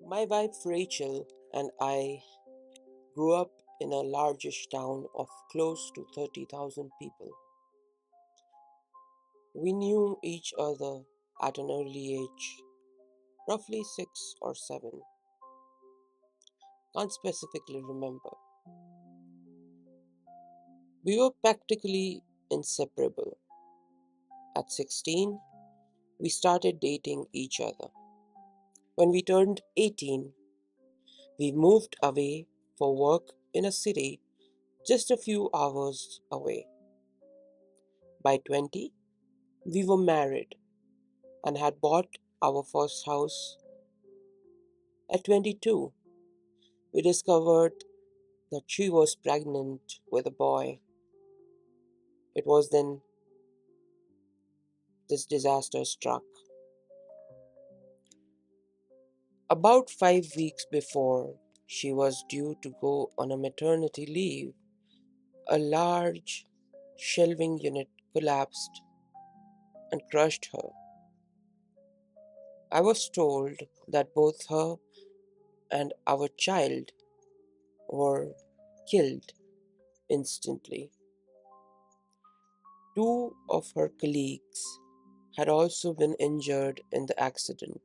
My wife Rachel and I grew up in a largish town of close to 30,000 people. We knew each other at an early age, roughly 6 or 7, can't specifically remember. We were practically inseparable. At 16, we started dating each other. When we turned 18, we moved away for work in a city just a few hours away. By 20, we were married and had bought our first house. At 22, we discovered that she was pregnant with a boy. It was then this disaster struck. About 5 weeks before she was due to go on a maternity leave, a large shelving unit collapsed and crushed her. I was told that both her and our child were killed instantly. Two of her colleagues had also been injured in the accident.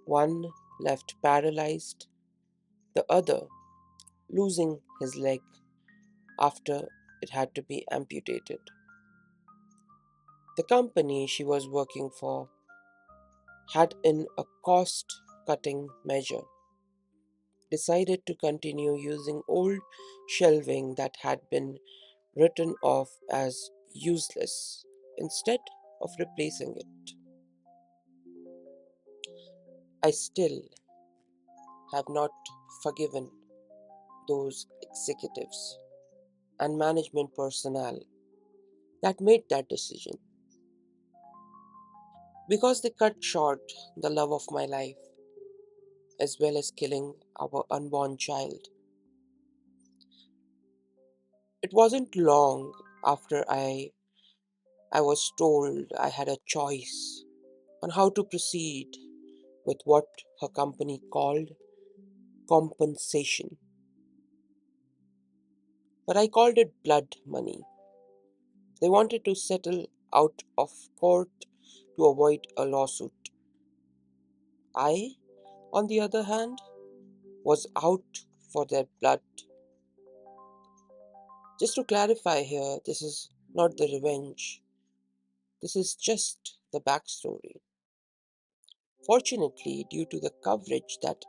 One left paralyzed, the other losing his leg after it had to be amputated. The company she was working for had, in a cost cutting measure, decided to continue using old shelving that had been written off as useless instead of replacing it. I still have not forgiven those executives and management personnel that made that decision because they cut short the love of my life as well as killing our unborn child. It wasn't long after I was told I had a choice on how to proceed with what her company called compensation, but I called it blood money. They wanted to settle out of court to avoid a lawsuit. I, on the other hand, was out for their blood. Just to clarify here, this is not the revenge. This is just the backstory. Fortunately, due to the coverage that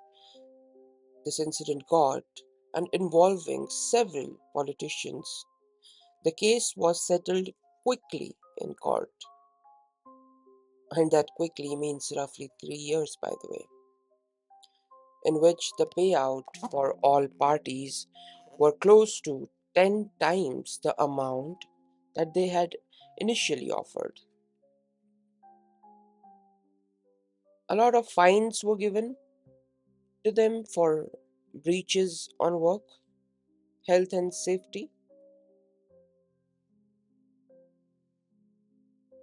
this incident got and involving several politicians, the case was settled quickly in court. And that quickly means roughly 3 years, by the way, in which the payout for all parties were close to 10 times the amount that they had initially offered. A lot of fines were given to them for breaches on work, health, and safety.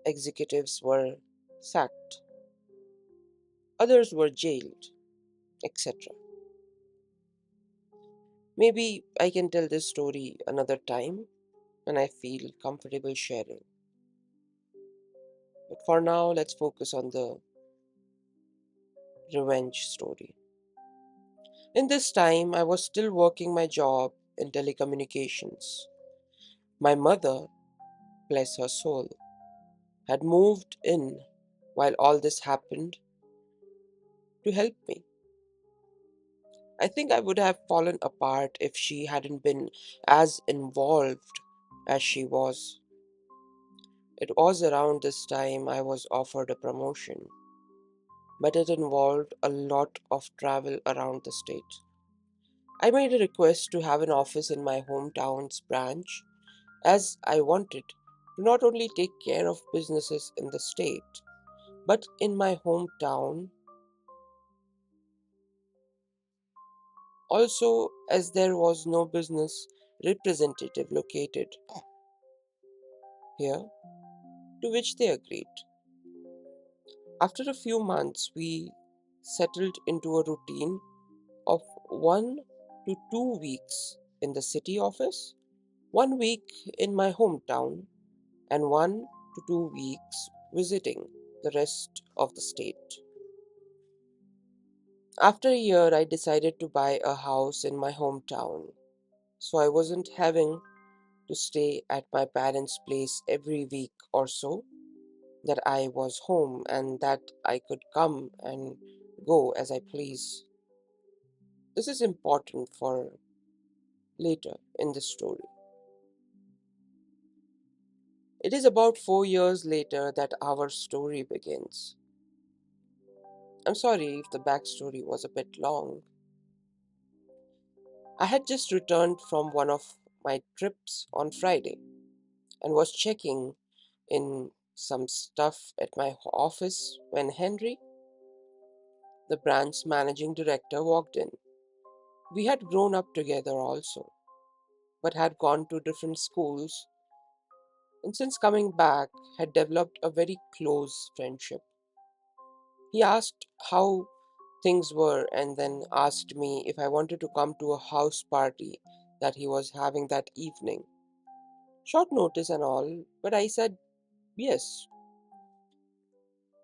Executives were sacked, others were jailed, etc. Maybe I can tell this story another time when I feel comfortable sharing. But for now, let's focus on the revenge story. In this time, I was still working my job in telecommunications. My mother, bless her soul, had moved in while all this happened to help me. I think I would have fallen apart if she hadn't been as involved as she was. It was around this time I was offered a promotion, but it involved a lot of travel around the state. I made a request to have an office in my hometown's branch as I wanted to not only take care of businesses in the state, but in my hometown also, as there was no business representative located here, to which they agreed. After a few months, we settled into a routine of 1 to 2 weeks in the city office, 1 week in my hometown, and 1 to 2 weeks visiting the rest of the state. After a year, I decided to buy a house in my hometown, so I wasn't having to stay at my parents' place every week or so, that I was home and that I could come and go as I please. This is important for later in the story. It is about 4 years later that our story begins. I'm sorry if the backstory was a bit long. I had just returned from one of my trips on Friday and was checking in some stuff at my office when Henry, the brand's managing director, walked in. We had grown up together also, but had gone to different schools, and since coming back, had developed a very close friendship. He asked how things were and then asked me if I wanted to come to a house party that he was having that evening. Short notice and all, but I said yes.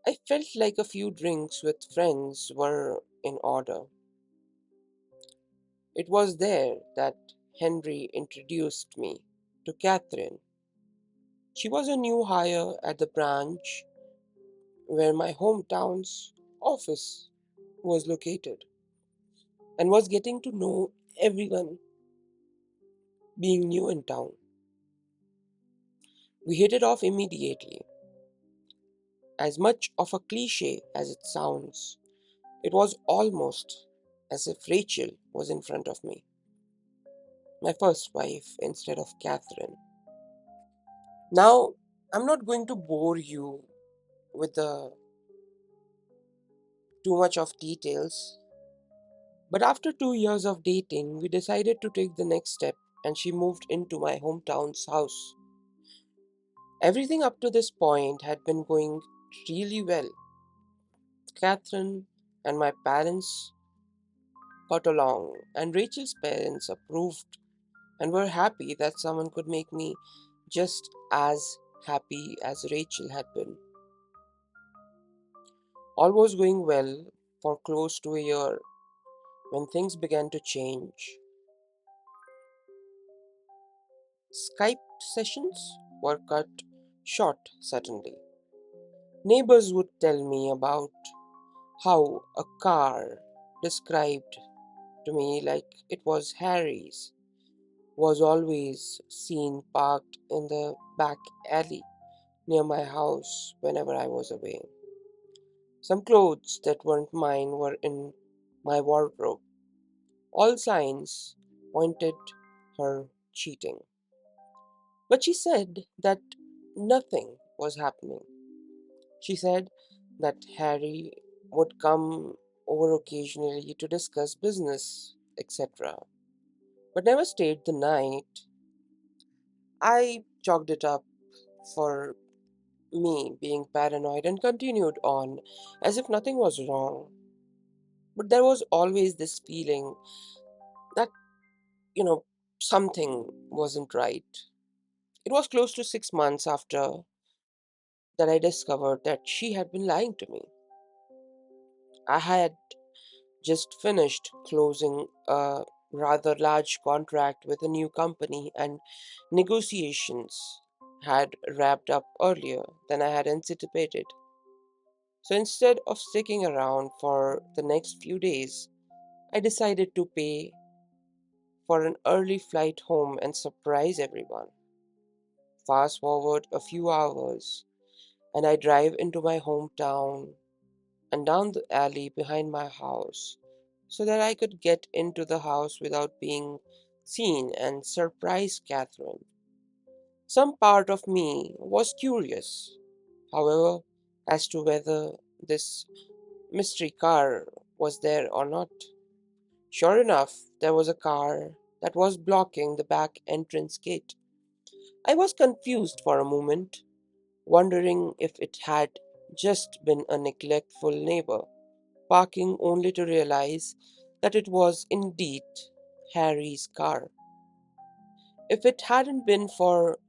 I felt like a few drinks with friends were in order. It was there that Henry introduced me to Catherine. She was a new hire at the branch where my hometown's office was located and was getting to know everyone being new in town. We hit it off immediately. As much of a cliche as it sounds, it was almost as if Rachel was in front of me, my first wife instead of Catherine. Now, I'm not going to bore you with the too much of details, but after 2 years of dating, we decided to take the next step and she moved into my hometown's house. Everything up to this point had been going really well. Catherine and my parents got along, and Rachel's parents approved and were happy that someone could make me just as happy as Rachel had been. All was going well for close to a year when things began to change. Skype sessions were cut short suddenly. Neighbors would tell me about how a car described to me like it was Harry's was always seen parked in the back alley near my house whenever I was away. Some clothes that weren't mine were in my wardrobe. All signs pointed her cheating. But she said that nothing was happening. She said that Harry would come over occasionally to discuss business, etc., but never stayed the night. I chalked it up for me being paranoid and continued on as if nothing was wrong. But there was always this feeling that, you know, something wasn't right. It was close to 6 months after that I discovered that she had been lying to me. I had just finished closing a rather large contract with a new company, and negotiations had wrapped up earlier than I had anticipated. So instead of sticking around for the next few days, I decided to pay for an early flight home and surprise everyone. Fast forward a few hours, and I drive into my hometown and down the alley behind my house so that I could get into the house without being seen and surprise Catherine. Some part of me was curious, however, as to whether this mystery car was there or not. Sure enough, there was a car that was blocking the back entrance gate. I was confused for a moment, wondering if it had just been a neglectful neighbor parking only to realize that it was indeed Harry's car. If it hadn't been for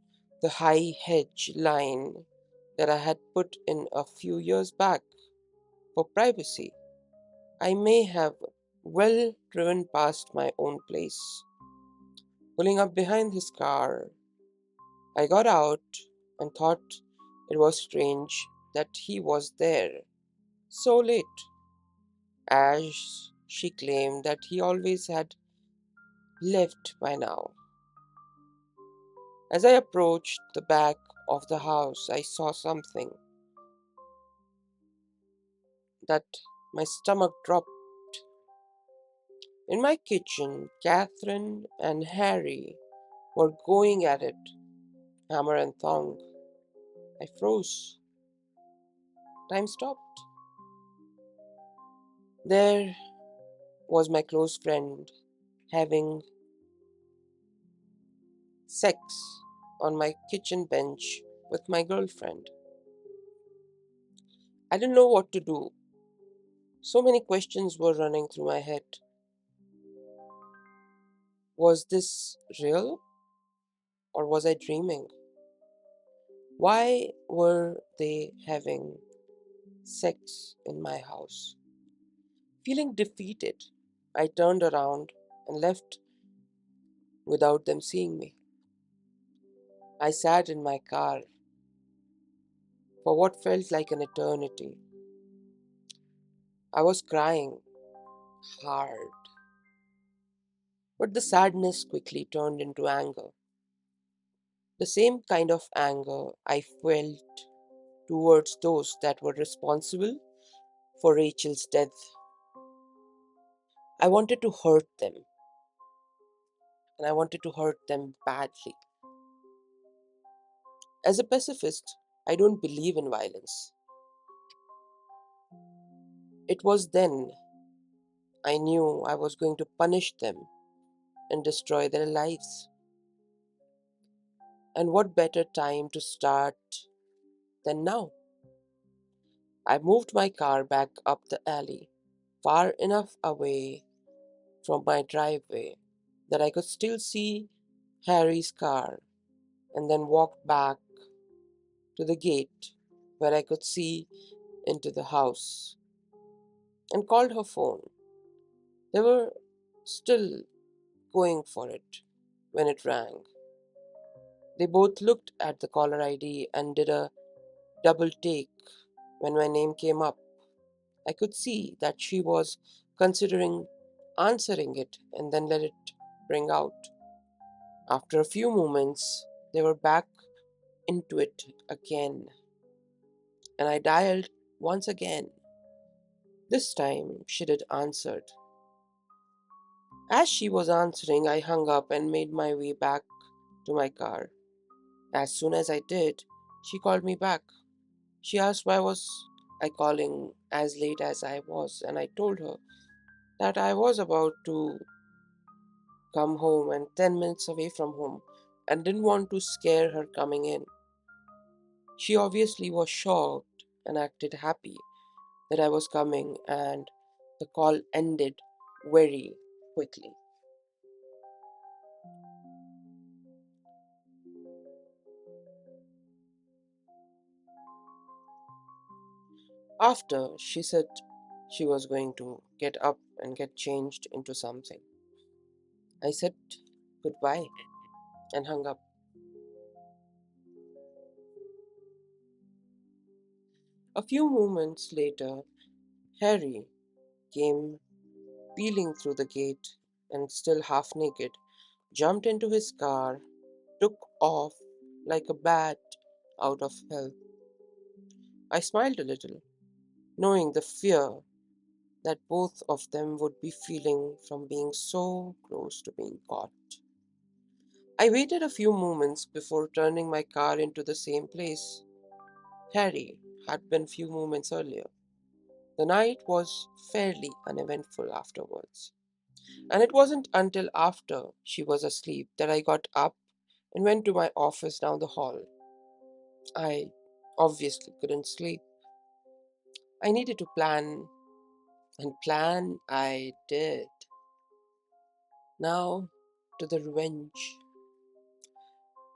the high hedge line that I had put in a few years back for privacy, I may have well driven past my own place. Pulling up behind his car, I got out and thought it was strange that he was there so late, as she claimed that he always had left by now. As I approached the back of the house, I saw something that my stomach dropped. In my kitchen, Catherine and Harry were going at it, hammer and thong. I froze. Time stopped. There was my close friend having sex on my kitchen bench with my girlfriend. I didn't know what to do. So many questions were running through my head. Was this real or was I dreaming? Why were they having sex in my house? Feeling defeated, I turned around and left without them seeing me. I sat in my car for what felt like an eternity. I was crying hard, but the sadness quickly turned into anger. The same kind of anger I felt towards those that were responsible for Rachel's death. I wanted to hurt them, and I wanted to hurt them badly. As a pacifist, I don't believe in violence. It was then I knew I was going to punish them and destroy their lives. And what better time to start than now? I moved my car back up the alley, far enough away from my driveway that I could still see Harry's car, and then walked back to the gate where I could see into the house and called her phone. They were still going for it when it rang. They both looked at the caller ID and did a double take when my name came up. I could see that she was considering answering it and then let it ring out. After a few moments, they were back into it again, and I dialed once again. This time she did answered. As she was answering, I hung up and made my way back to my car. As soon as I did, she called me back. She asked why was I calling as late as I was, and I told her that I was about to come home and 10 minutes away from home and didn't want to scare her coming in. She obviously was shocked and acted happy that I was coming, and the call ended very quickly. After she said she was going to get up and get changed into something, I said goodbye and hung up. A few moments later, Harry came peeling through the gate and, still half naked, jumped into his car, took off like a bat out of hell. I smiled a little, knowing the fear that both of them would be feeling from being so close to being caught. I waited a few moments before turning my car into the same place Harry had been few moments earlier. The night was fairly uneventful afterwards, and it wasn't until after she was asleep that I got up and went to my office down the hall. I obviously couldn't sleep. I needed to plan And plan I did. Now to the revenge.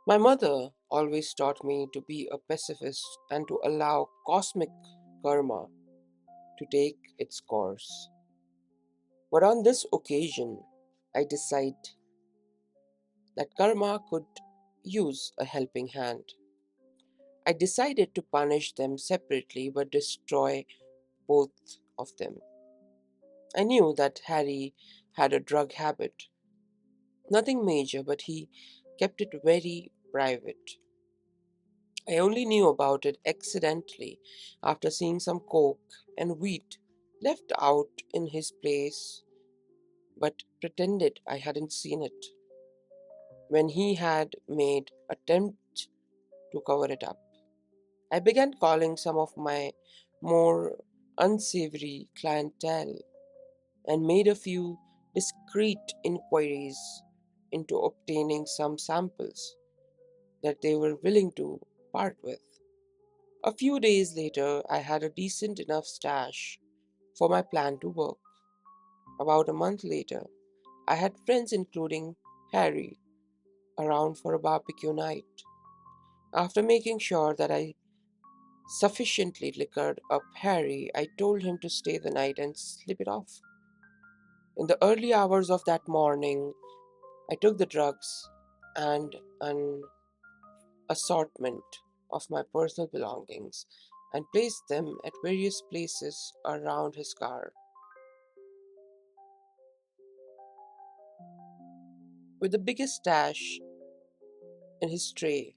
My mother always taught me to be a pacifist and to allow cosmic karma to take its course. But on this occasion, I decide that karma could use a helping hand. I decided to punish them separately but destroy both of them. I knew that Harry had a drug habit. Nothing major, but he kept it very private. I only knew about it accidentally after seeing some coke and wheat left out in his place, but pretended I hadn't seen it when he had made attempt to cover it up. I began calling some of my more unsavory clientele and made a few discreet inquiries into obtaining some samples that they were willing to part with. A few days later, I had a decent enough stash for my plan to work. About a month later, I had friends, including Harry, around for a barbecue night. After making sure that I sufficiently liquored up Harry, I told him to stay the night and slip it off. In the early hours of that morning, I took the drugs and an assortment of my personal belongings and placed them at various places around his car. With the biggest stash in his tray,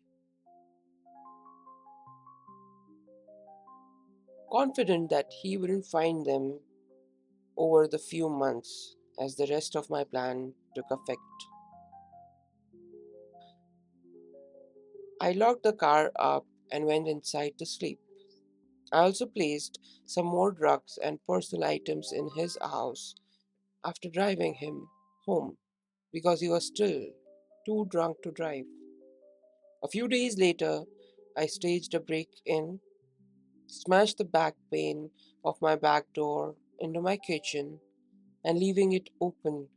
confident that he wouldn't find them over the few months as the rest of my plan took effect. I locked the car up and went inside to sleep. I also placed some more drugs and personal items in his house after driving him home because he was still too drunk to drive. A few days later, I staged a break in, smashed the back pane of my back door into my kitchen, and leaving it open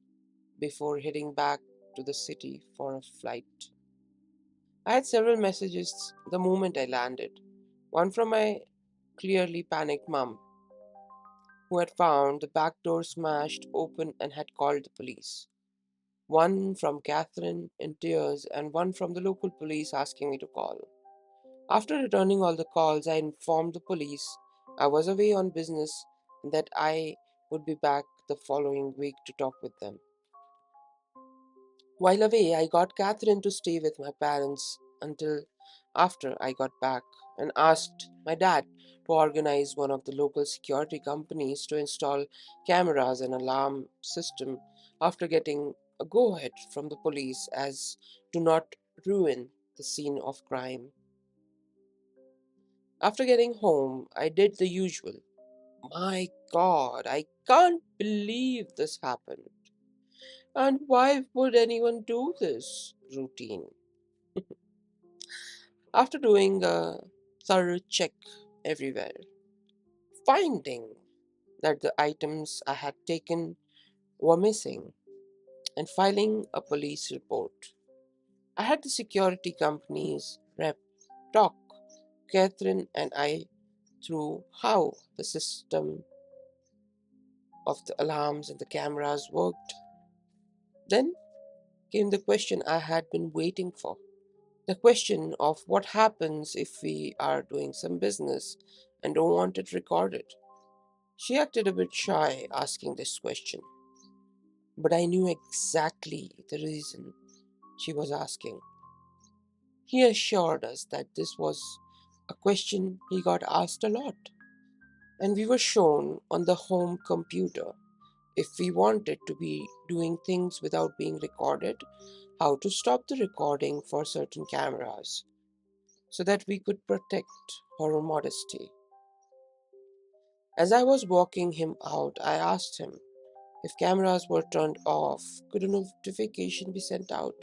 before heading back to the city for a flight. I had several messages the moment I landed. One from my clearly panicked mum, who had found the back door smashed open and had called the police. One from Catherine in tears, and one from the local police asking me to call. After returning all the calls, I informed the police I was away on business and that I would be back the following week to talk with them. While away, I got Catherine to stay with my parents until after I got back and asked my dad to organize one of the local security companies to install cameras and alarm system after getting a go ahead from the police as to not ruin the scene of crime. After getting home, I did the usual. My God, I can't believe this happened. And why would anyone do this routine? After doing a thorough check everywhere, finding that the items I had taken were missing, and filing a police report, I had the security company's rep talk Catherine and I through how the system of the alarms and the cameras worked. Then came the question I had been waiting for. The question of what happens if we are doing some business and don't want it recorded. She acted a bit shy asking this question, but I knew exactly the reason she was asking. He assured us that this was a question he got asked a lot, and we were shown on the home computer if we wanted to be doing things without being recorded, how to stop the recording for certain cameras so that we could protect her modesty. As I was walking him out, I asked him if cameras were turned off, could a notification be sent out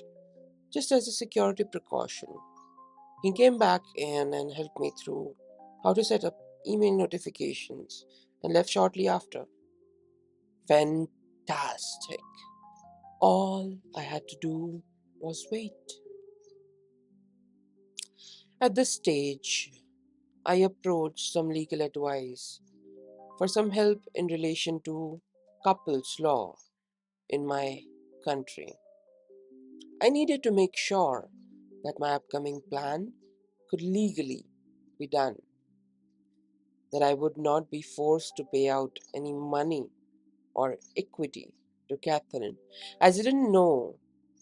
just as a security precaution? He came back in and helped me through how to set up email notifications and left shortly after. Fantastic. All I had to do was wait. At this stage, I approached some legal advice for some help in relation to couples law in my country. I needed to make sure that my upcoming plan could legally be done, that I would not be forced to pay out any money or equity to Catherine, as I didn't know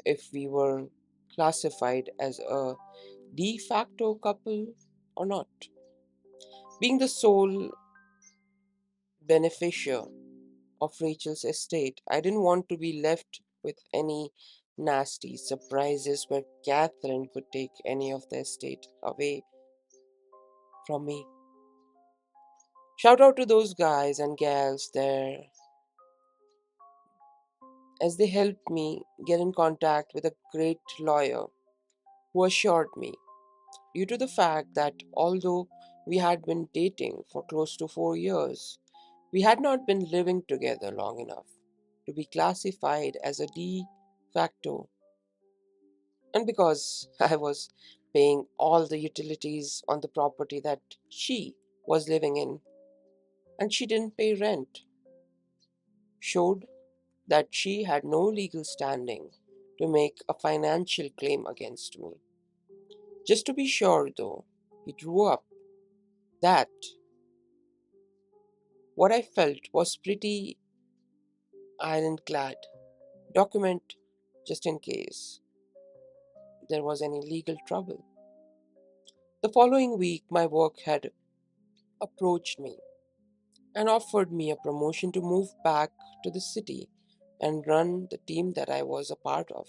if we were classified as a de facto couple or not. Being the sole beneficiary of Rachel's estate, I didn't want to be left with any nasty surprises where Catherine could take any of the estate away from me. Shout out to those guys and gals there as they helped me get in contact with a great lawyer who assured me, due to the fact that although we had been dating for close to 4 years, we had not been living together long enough to be classified as a de facto. And because I was paying all the utilities on the property that she was living in, and she didn't pay rent, showed that she had no legal standing to make a financial claim against me. Just to be sure, though, he drew up that what I felt was pretty ironclad document just in case there was any legal trouble. The following week, my work had approached me and offered me a promotion to move back to the city and run the team that I was a part of,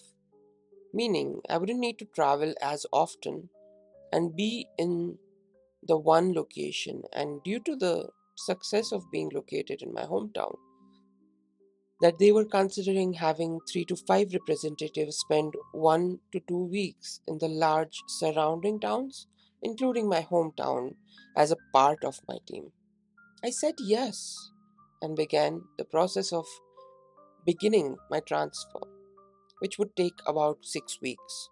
meaning I wouldn't need to travel as often and be in the one location. And due to the success of being located in my hometown, that they were considering having 3 to 5 representatives spend 1 to 2 weeks in the large surrounding towns, including my hometown, as a part of my team. I said yes and began the process of beginning my transfer, which would take about 6 weeks.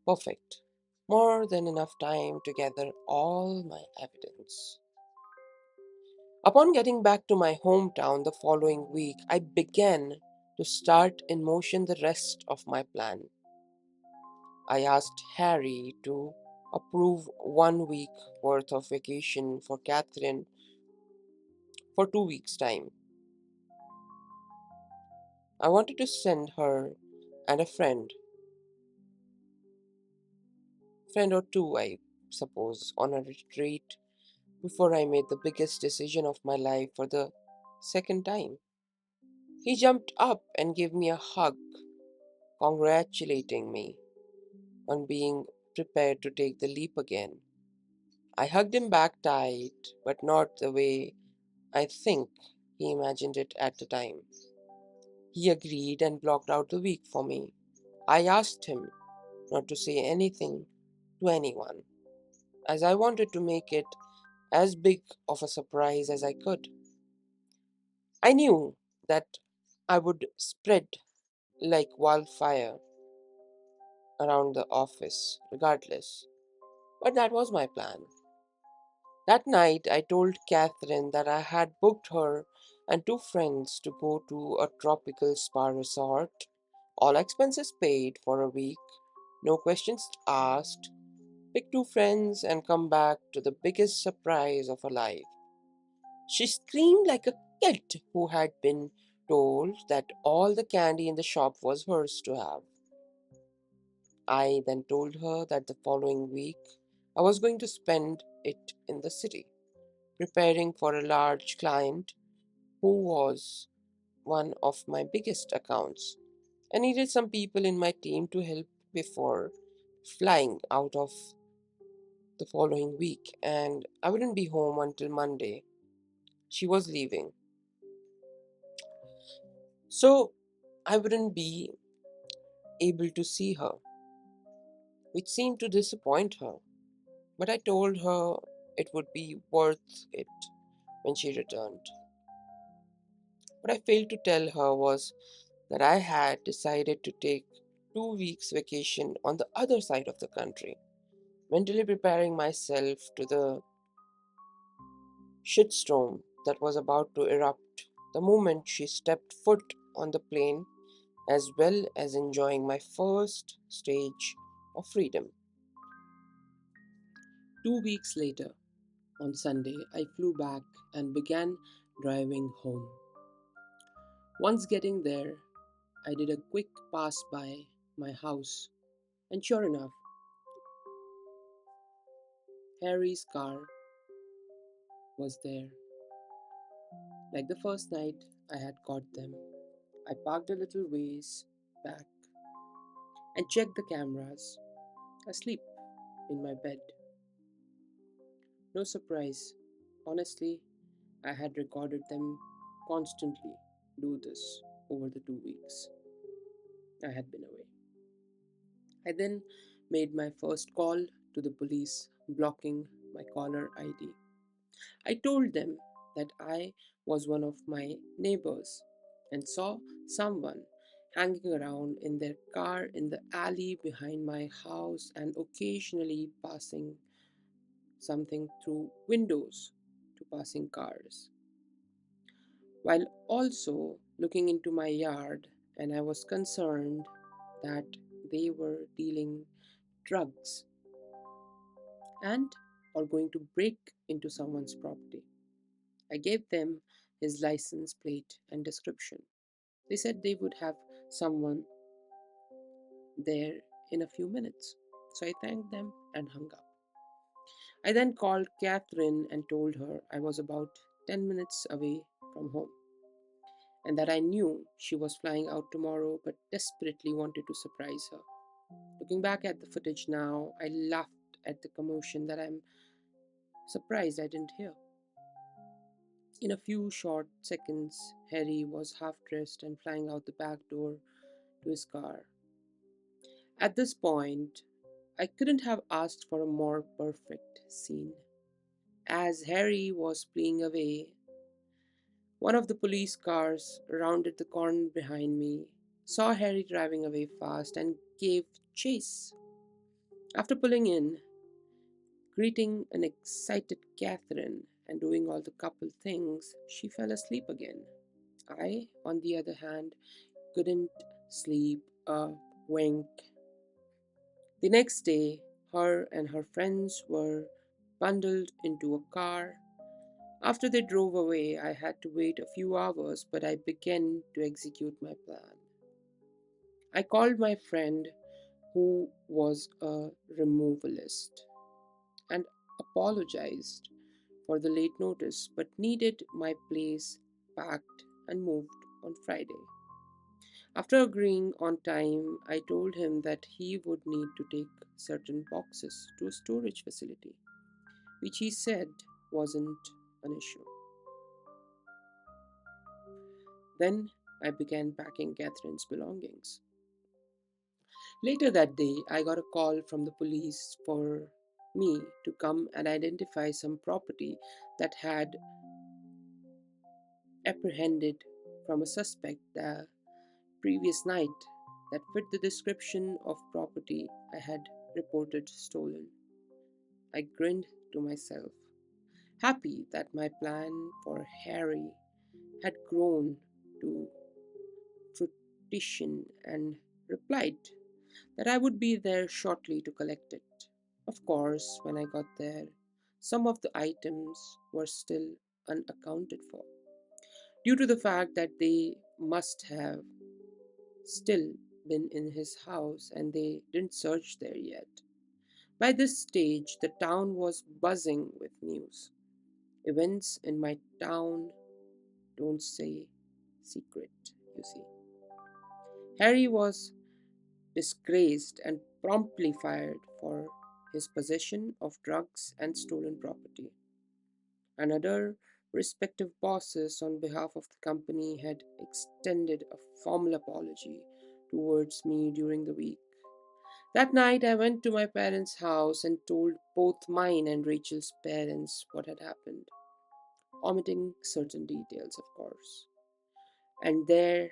Perfect. More than enough time to gather all my evidence. Upon getting back to my hometown the following week, I began to start in motion the rest of my plan. I asked Harry to approve 1 week worth of vacation for Catherine for 2 weeks' time. I wanted to send her and a friend or two, I suppose, on a retreat before I made the biggest decision of my life for the second time. He jumped up and gave me a hug, congratulating me on being prepared to take the leap again. I hugged him back tight, but not the way I think he imagined it at the time. He agreed and blocked out the week for me. I asked him not to say anything to anyone, as I wanted to make it as big of a surprise as I could. I knew that I would spread like wildfire around the office, regardless. But that was my plan. That night, I told Catherine that I had booked her and two friends to go to a tropical spa resort, all expenses paid for a week, no questions asked. Pick two friends and come back to the biggest surprise of her life. She screamed like a kid who had been told that all the candy in the shop was hers to have. I then told her that the following week I was going to spend it in the city, preparing for a large client who was one of my biggest accounts. I needed some people in my team to help before flying out of the following week, and I wouldn't be home until Monday. She was leaving. So I wouldn't be able to see her, which seemed to disappoint her. But I told her it would be worth it when she returned. What I failed to tell her was that I had decided to take 2 weeks vacation on the other side of the country, mentally preparing myself to the shitstorm that was about to erupt the moment she stepped foot on the plane, as well as enjoying my first stage of freedom. 2 weeks later, on Sunday, I flew back and began driving home. Once getting there, I did a quick pass by my house, and sure enough, Harry's car was there. Like the first night I had caught them, I parked a little ways back and checked the cameras, asleep in my bed. No surprise. Honestly, I had recorded them constantly do this over the 2 weeks I had been away. I then made my first call to the police, blocking my caller ID. I told them that I was one of my neighbors and saw someone hanging around in their car in the alley behind my house and occasionally passing something through windows to passing cars, while also looking into my yard, and I was concerned that they were dealing drugs and or going to break into someone's property. I gave them his license plate and description. They said they would have someone there in a few minutes. So I thanked them and hung up. I then called Catherine and told her I was about 10 minutes away from home and that I knew she was flying out tomorrow but desperately wanted to surprise her. Looking back at the footage now, I laughed at the commotion that I'm surprised I didn't hear. In a few short seconds, Harry was half dressed and flying out the back door to his car. At this point, I couldn't have asked for a more perfect scene. As Harry was fleeing away, one of the police cars rounded the corner behind me, saw Harry driving away fast, and gave chase. After pulling in, greeting an excited Catherine, and doing all the couple things, she fell asleep again. I, on the other hand, couldn't sleep a wink. The next day, her and her friends were bundled into a car. After they drove away, I had to wait a few hours, but I began to execute my plan. I called my friend, who was a removalist, and apologized for the late notice but needed my place packed and moved on Friday. After agreeing on time, I told him that he would need to take certain boxes to a storage facility, which he said wasn't an issue. Then I began packing Catherine's belongings. Later that day, I got a call from the police for me to come and identify some property that had apprehended from a suspect the previous night that fit the description of property I had reported stolen. I grinned to myself, happy that my plan for Harry had grown to fruition, and replied that I would be there shortly to collect it. Of course, when I got there, some of the items were still unaccounted for, due to the fact that they must have still been in his house and they didn't search there yet. By this stage, the town was buzzing with news. Events in my town don't stay secret, you see. Harry was disgraced and promptly fired for his possession of drugs and stolen property. Another respective bosses on behalf of the company had extended a formal apology towards me during the week. That night, I went to my parents' house and told both mine and Rachel's parents what had happened, omitting certain details, of course. And there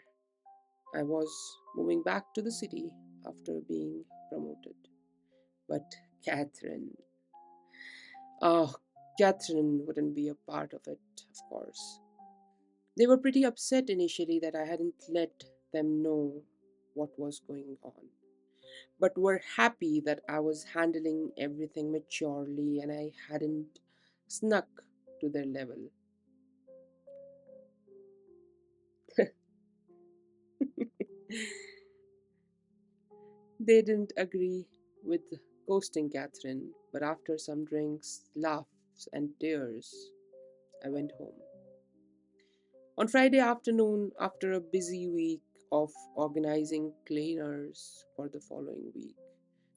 I was moving back to the city after being promoted. But Catherine, oh, Catherine wouldn't be a part of it, of course. They were pretty upset initially that I hadn't let them know what was going on, but were happy that I was handling everything maturely and I hadn't snuck to their level. They didn't agree with ghosting Catherine, but after some drinks, laughs, and tears, I went home. On Friday afternoon, after a busy week of organizing cleaners for the following week,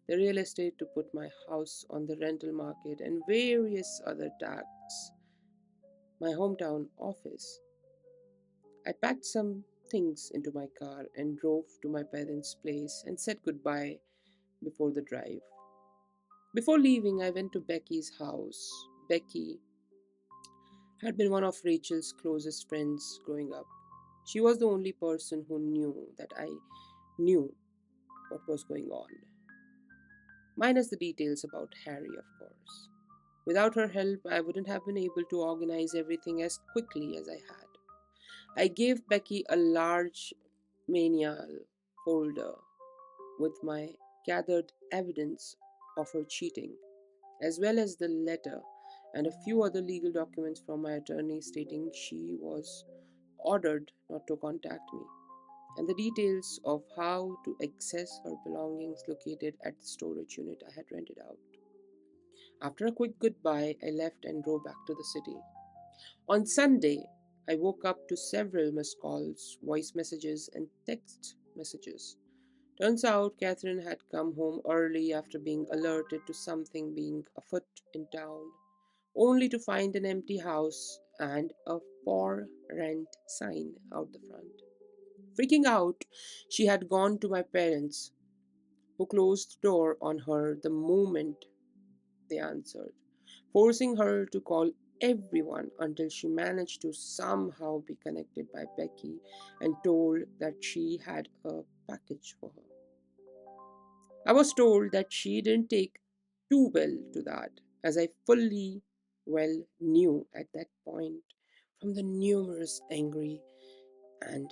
the real estate to put my house on the rental market, and various other tasks, my hometown office, I packed some things into my car and drove to my parents' place and said goodbye before the drive. Before leaving, I went to Becky's house. Becky had been one of Rachel's closest friends growing up. She was the only person who knew that I knew what was going on, minus the details about Harry, of course. Without her help, I wouldn't have been able to organize everything as quickly as I had. I gave Becky a large manual folder with my gathered evidence of her cheating, as well as the letter and a few other legal documents from my attorney stating she was ordered not to contact me, and the details of how to access her belongings located at the storage unit I had rented out. After a quick goodbye, I left and drove back to the city. On Sunday, I woke up to several missed calls, voice messages, and text messages. Turns out Catherine had come home early after being alerted to something being afoot in town, only to find an empty house and a for rent sign out the front. Freaking out, she had gone to my parents, who closed the door on her the moment they answered, forcing her to call everyone until she managed to somehow be connected by Becky and told that she had a package for her. I was told that she didn't take too well to that, as I fully well knew at that point from the numerous angry and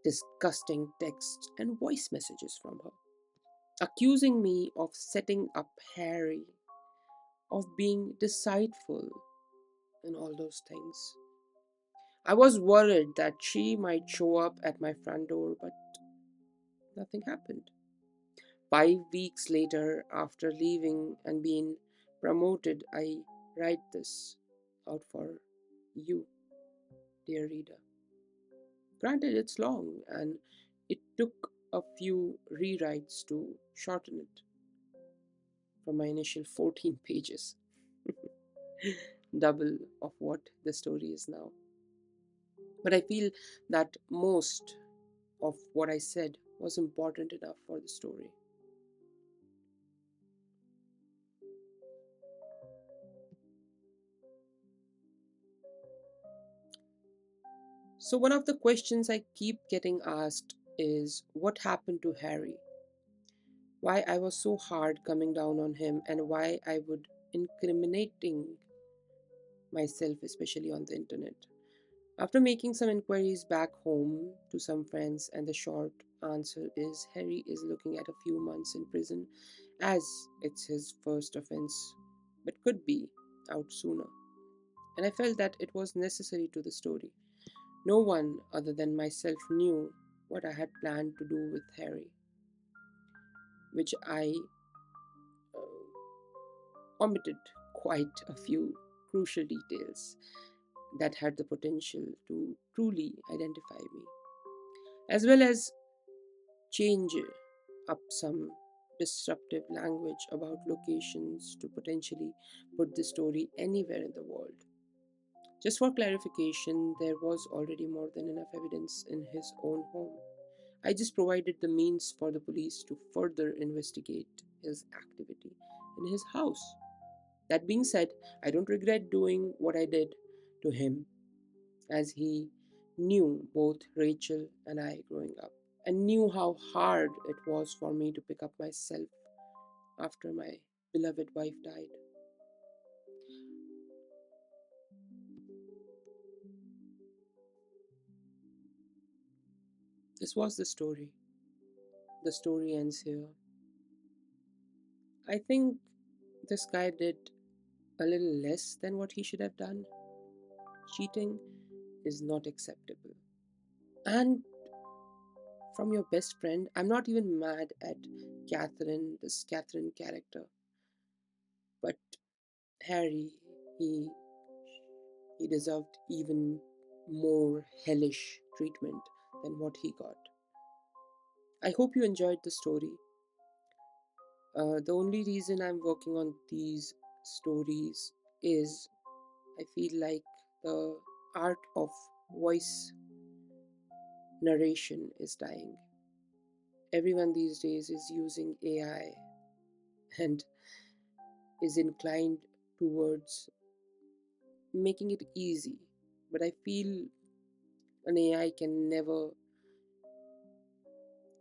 disgusting texts and voice messages from her, accusing me of setting up Harry, of being deceitful, and all those things. I was worried that she might show up at my front door, but nothing happened. 5 weeks later, after leaving and being promoted, I write this out for you, dear reader. Granted, it's long and it took a few rewrites to shorten it from my initial 14 pages, double of what the story is now. But I feel that most of what I said was important enough for the story. So, one of the questions I keep getting asked is what happened to Harry? Why I was so hard coming down on him, and why I would incriminating myself, especially on the internet. After making some inquiries back home to some friends, and the short answer is Harry is looking at a few months in prison as it's his first offense, but could be out sooner. And I felt that it was necessary to the story. No one other than myself knew what I had planned to do with Harry, which I uh, omitted quite a few crucial details that had the potential to truly identify me, as well as change up some disruptive language about locations to potentially put the story anywhere in the world. Just for clarification, there was already more than enough evidence in his own home. I just provided the means for the police to further investigate his activity in his house. That being said, I don't regret doing what I did to him. as he knew both Rachel and I growing up, and knew how hard it was for me to pick up myself after my beloved wife died. This was the story. The story ends here. I think this guy did a little less than what he should have done. Cheating is not acceptable. And from your best friend, I'm not even mad at this Catherine character, but Harry, he he deserved even more hellish treatment than what he got. I hope you enjoyed the story. The only reason I'm working on these stories is I feel like the art of voice narration is dying. Everyone these days is using AI and is inclined towards making it easy. But I feel an AI can never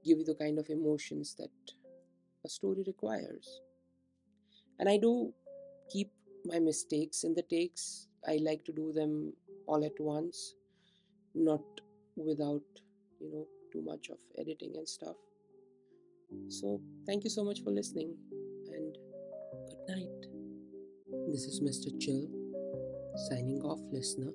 give you the kind of emotions that a story requires. And I do keep my mistakes in the takes. I like to do them all at once, not without, too much of editing and stuff. So, thank you so much for listening and good night. This is Mr. Chill signing off, listener.